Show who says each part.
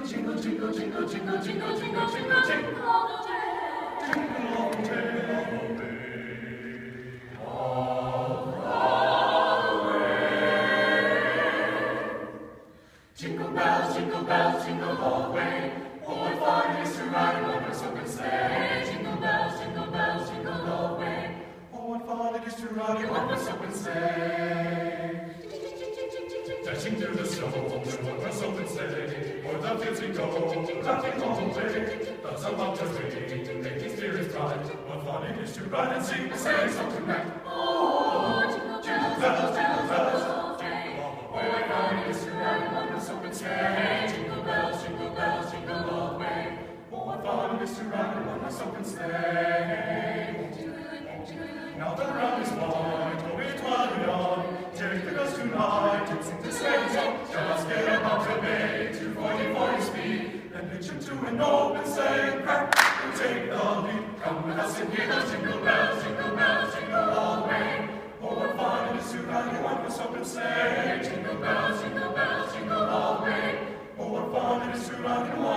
Speaker 1: jingle, jingle, jingle, jingle, jingle, jingle, jingle, jingle all the way. Jingle all the way. Jingle bells, jingle all the way. Oh, what fun it is to ride in one horse open sleigh. Jingle bells, jingle all the way. Oh, what fun it is to ride in one horse open sleigh. Dashing through the snow, in one horse open sleigh. O'er the fields we go, laughing all the way. Bells are about to ring, making spirits bright. What fun it is to ride and sing a sleigh song tonight. Oh, jingle bells, jingle bells. Open sleigh, jingle bells, jingle all the way. Oh, what fun it is to ride in one horse open sleigh. Now the ground is white, oh, it will be on. Take the girls tonight and sing the sleigh song. Just get about your bay, 240 speed, then pitch into an open sleigh. Crack, we'll take the lead. Come with us and hear those jingle bells, jingle all the way. Oh, what fun it is to ride in one horse open sleigh. Jingle bells, jingle all the way. Oh, what fun it is to ride in one